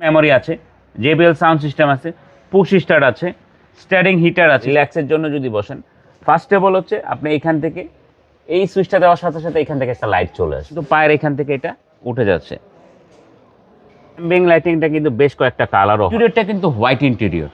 Memory আছে, JBL sound system আছে, push start আছে, স্টিয়ারিং হিটার আছে। রিল্যাক্সের জন্য যদি বসেন, ফার্স্ট অফ অল হচ্ছে আপনি এখান থেকে এই সুইচটা দেওয়ার সাথে সাথে এখান থেকে একটা লাইট চলে আসে, তো পায়ের এখান থেকে এটা উঠে যাচ্ছে। অ্যাম্বিয়েন্ট লাইটিংটা কিন্তু বেশ কয়েকটা কালারও, ইন্টেরিয়রটা কিন্তু হোয়াইট ইন্টেরিয়র।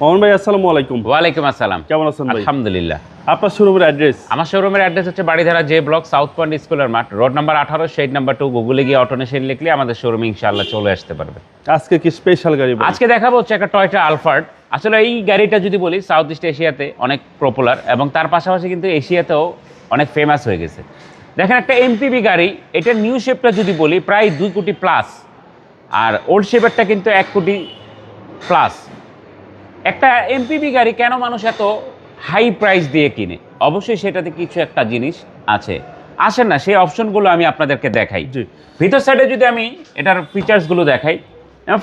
মোহন ভাই আসসালামু আলাইকুম। ওয়ালাইকুম আসসালাম, কেমন আছেন ভাই? আলহামদুলিল্লাহ। আপনার শোরুমের অ্যাড্রেস? আমার শোরুমের অ্যাড্রেস হচ্ছে Baridhara J block, south point স্কুলের মাঠ, রোড নাম্বার 18, শেড নাম্বার 2। গুগলে গিয়ে অটোনেশন লিখলে আমাদের শোরুমে ইনশাআল্লাহ চলে আসতে পারবে। আজকে কি স্পেশাল গাড়ি? আজকে দেখাবো হচ্ছে একটা টয়োটা আলফার্ড। আসলে এই গাড়িটা যদি বলি সাউথ ইস্ট এশিয়াতে অনেক পপুলার, এবং তার পাশাপাশি কিন্তু এশিয়াতেও অনেক ফেমাস হয়ে গেছে। দেখেন একটা এমপিভি গাড়ি, এটার নিউ শেপটা যদি বলি প্রায় 2 কোটি প্লাস, আর ওল্ড শেপেরটা কিন্তু 1 কোটি প্লাস। একটা এমপিভি গাড়ি কেন মানুষ এত হাই প্রাইস দিয়ে কিনে? অবশ্যই সেটাতে কিছু একটা জিনিস আছে। আসেন না সেই অপশনগুলো আমি আপনাদেরকে দেখাই। ভিতর সাইডে যদি আমি এটার ফিচার্সগুলো দেখাই,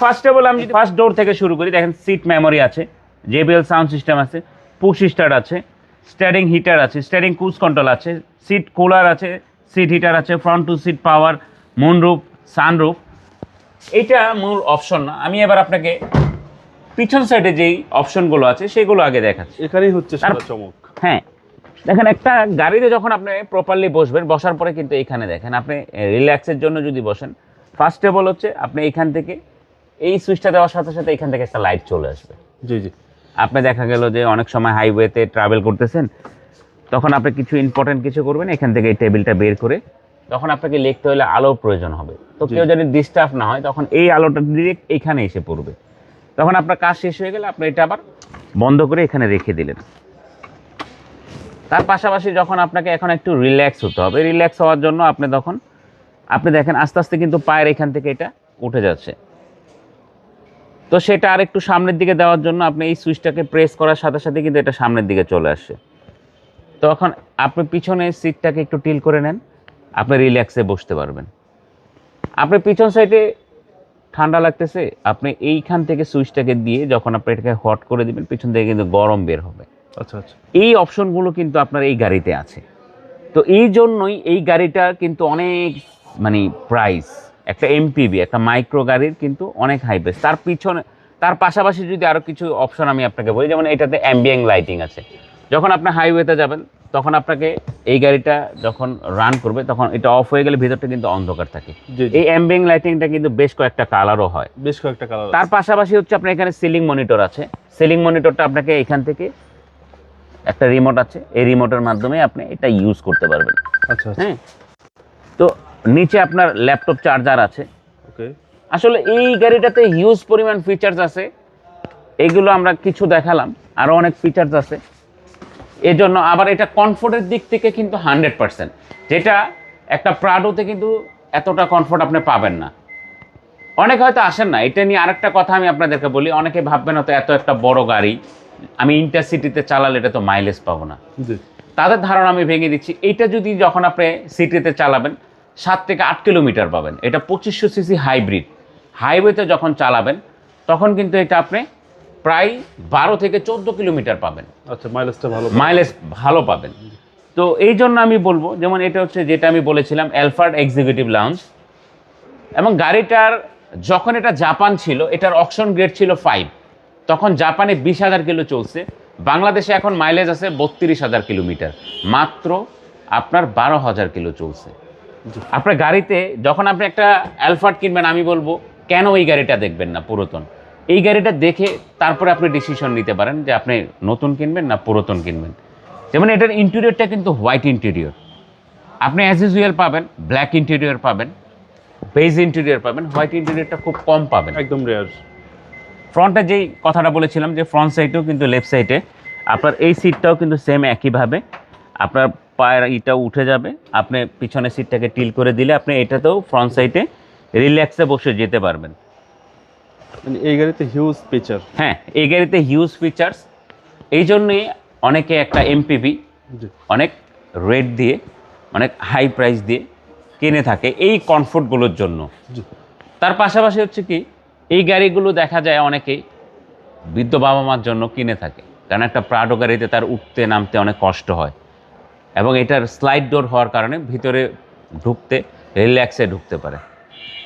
ফার্স্ট অফ অল আমি যদি ফার্স্ট ডোর থেকে শুরু করি, দেখেন সিট মেমোরি আছে, JBL সাউন্ড সিস্টেম আছে, পুশ স্টার্ট আছে, স্টিয়ারিং হিটার আছে, স্টিয়ারিং ক্রুজ কন্ট্রোল আছে, সিট কুলার আছে, সিট হিটার আছে, front two seat power, moonroof, sunroof. এইটা মূল অপশন না, আমি এবার আপনাকে পিছন সাইডে যেই অপশনগুলো আছে সেগুলো আগে দেখাচ্ছি। এখানেই হচ্ছে সারা চমক। হ্যাঁ, দেখেন একটা গাড়িতে যখন আপনি প্রপারলি বসবেন, বসার পরে কিন্তু এখানে দেখেন আপনি রিল্যাক্সের জন্য যদি বসেন, ফার্স্ট অফ অল হচ্ছে আপনি এখান থেকে এই সুইচটা দেওয়ার সাথে সাথে এখান থেকে একটা লাইট চলে আসবে। জি জি। আপনি দেখা গেল যে অনেক সময় হাইওয়েতে ট্রাভেল করতেছেন, তখন আপনি কিছু ইম্পর্টেন্ট কিছু করবেন, এখান থেকে এই টেবিলটা বের করে তখন আপনাকে লিখতে হলে আলোর প্রয়োজন হবে, তো কেউ যদি ডিস্টার্ব না হয় তখন এই আলোটা ডিরেক্ট এইখানে এসে পড়বে। তখন আপনার কাজ শেষ হয়ে গেলে আপনি এটা আবার বন্ধ করে এখানে রেখে দিলেন। তার পাশাপাশি যখন আপনাকে এখন একটু রিল্যাক্স হতে হবে, রিল্যাক্স হওয়ার জন্য আপনি দেখেন আস্তে আস্তে কিন্তু পায়ের এখান থেকে এটা উঠে যাচ্ছে, তো সেটা আর একটু সামনের দিকে দেওয়ার জন্য আপনি এই সুইচটাকে প্রেস করার সাথে সাথে কিন্তু এটা সামনের দিকে চলে আসছে। তখন আপনি পিছনে সিটটাকে একটু টিল করে নেন, আপনি রিল্যাক্সে বসতে পারবেন। আপনি পিছন সাইডে ঠান্ডা লাগতেছে, আপনি এইখান থেকে সুইচটাকে দিয়ে যখন আপনি এটাকে হট করে দিবেন, পিছন থেকে কিন্তু গরম বের হবে। আচ্ছা আচ্ছা। এই অপশনগুলো কিন্তু আপনার এই গাড়িতে আছে, তো এই জন্যই এই গাড়িটা কিন্তু অনেক প্রাইস, একটা এমপিভি একটা মাইক্রো গাড়ির কিন্তু অনেক হাই প্রাইস। তার পাশাপাশি যদি আরও কিছু অপশন আমি আপনাকে বলি, যেমন এটাতে অ্যাম্বিয়েন্ট লাইটিং আছে। যখন আপনি হাইওয়েতে যাবেন তখন আপনাকে এই গাড়িটা যখন রান করবে তখন এটা অফ হয়ে গেলে ভিতরটা কিন্তু অন্ধকার থাকে। এই অ্যাম্বিয়েন্ট লাইটিংটা কিন্তু বেশ কয়েকটা কালারও হয়, বেশ কয়েকটা কালার। তার পাশাপাশি হচ্ছে আপনার এখানে সিলিং মনিটর আছে। সিলিং মনিটরটা আপনাকে এখান থেকে একটা রিমোট আছে, এই রিমোটের মাধ্যমে আপনি এটা ইউজ করতে পারবেন। আচ্ছা। হ্যাঁ, তো নিচে আপনার ল্যাপটপ চার্জার আছে। ওকে। আসলে এই গাড়িটাতে হিউজ পরিমাণ ফিচার্স আছে, এগুলো আমরা কিছু দেখালাম, আরও অনেক ফিচার্স আছে। এজন্য আবার এটা কমফোর্টের দিক থেকে কিন্তু 100%, যেটা একটা প্রাডোতে কিন্তু এতটা কমফোর্ট আপনি পাবেন না। অনেকে হয়তো আসেন না, এটা নিয়ে আরেকটা কথা আমি আপনাদেরকে বলি, অনেকে ভাববেন হয়তো এত একটা বড় গাড়ি আমি ইন্টারসিটিতে চালালে এটা তো মাইলেজ পাবো না। তাদের ধারণা আমি ভেঙে দিচ্ছি। এইটা যদি যখন আপনি সিটিতে চালাবেন 7 থেকে 8 কিলোমিটার পাবেন। এটা 2500 সিসি হাইব্রিড। হাইওয়েতে যখন চালাবেন তখন কিন্তু এটা আপনি প্রায় 12 থেকে 14 কিলোমিটার পাবেন। আচ্ছা, মাইলেজ ভালো পাবেন। তো এই জন্য আমি বলবো, যেমন এটা হচ্ছে যেটা আমি বলেছিলাম অ্যালফার্ড এক্সিকিউটিভ লাউঞ্জ, এবং গাড়িটার যখন এটা জাপান ছিল এটার অকশন গ্রেড ছিল 5, তখন জাপানে 20,000 কিলো চলছে। বাংলাদেশে এখন মাইলেজ আছে 32,000 কিলোমিটার, মাত্র আপনার 12,000 কিলো চলছে। আপনার গাড়িতে যখন আপনি একটা অ্যালফার্ড কিনবেন, আমি বলবো কেন এই গাড়িটা দেখবেন না পুরাতন, এই গাড়িটা দেখে তারপরে আপনি ডিসিশন নিতে পারেন যে আপনি নতুন কিনবেন না পুরাতন কিনবেন। যেমন এটার ইন্টেরিয়রটা কিন্তু হোয়াইট ইন্টেরিয়র, আপনি অ্যাজ ইউজুয়াল পাবেন ব্ল্যাক ইন্টেরিয়র পাবেন, বেজ ইন্টেরিয়র পাবেন, হোয়াইট ইন্টেরিয়রটা খুব কম পাবেন, একদম রেয়ার। ফ্রন্টে যেই কথাটা বলেছিলাম যে ফ্রন্ট সাইডেও কিন্তু লেফট সাইডে আপনার এই সিটটাও কিন্তু সেম একইভাবে আপনার পায়ের ইটাও উঠে যাবে। আপনি পিছনের সিটটাকে টিল করে দিলে আপনি এটাতেও ফ্রন্ট সাইডে রিল্যাক্সে বসে যেতে পারবেন। এই গাড়িতে হিউজ ফিচার। হ্যাঁ, এই গাড়িতে হিউজ ফিচার্স, এই জন্যই অনেকে একটা এমপিভি অনেক রেট দিয়ে অনেক হাই প্রাইস দিয়ে কিনে থাকে এই কমফোর্টগুলোর জন্য। তার পাশাপাশি হচ্ছে কি, এই গাড়িগুলো দেখা যায় অনেকেই বৃদ্ধ বাবা মার জন্য কিনে থাকে, কারণ একটা প্রাডো গাড়িতে তার উঠতে নামতে অনেক কষ্ট হয়, এবং এটার স্লাইড ডোর হওয়ার কারণে ভিতরে ঢুকতে রিল্যাক্সে ঢুকতে পারে।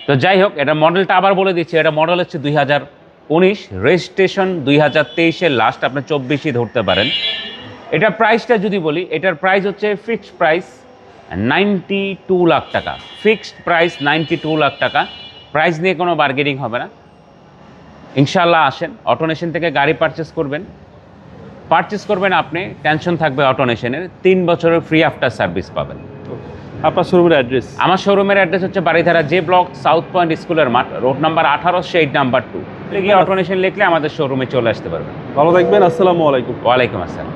তো যাই হোক, এটা মডেলটা আবার বলে দিচ্ছি, এটা মডেল হচ্ছে 2019, রেজিস্ট্রেশন 2023-এর লাস্ট, আপনি 24ই ধরতে পারেন। এটার প্রাইসটা যদি বলি, এটার প্রাইস হচ্ছে ফিক্সড প্রাইস 92 লাখ টাকা। ফিক্সড প্রাইস 92 লাখ টাকা। প্রাইস নিয়ে কোনো বার্গেনিং হবে না। ইনশাল্লাহ আসেন, অটোনেশন থেকে গাড়ি পারচেস করবেন আপনি, টেনশন থাকবে অটোনেশনের, 3 বছরের ফ্রি আফটার সার্ভিস পাবেন। আপনার শোরুমের অ্যাড্রেস? আমার শোরুমের অ্যাড্রেস হচ্ছে Baridhara J block, south point স্কুলের মাঠ, রোড নাম্বার 18, শেড নাম্বার 2। গিয়ে অটোনেশন লিখলে আমাদের শোরুমে চলে আসতে পারবেন। ভালো থাকবেন, আসসালামু আলাইকুম। ওয়ালাইকুম আসসালাম।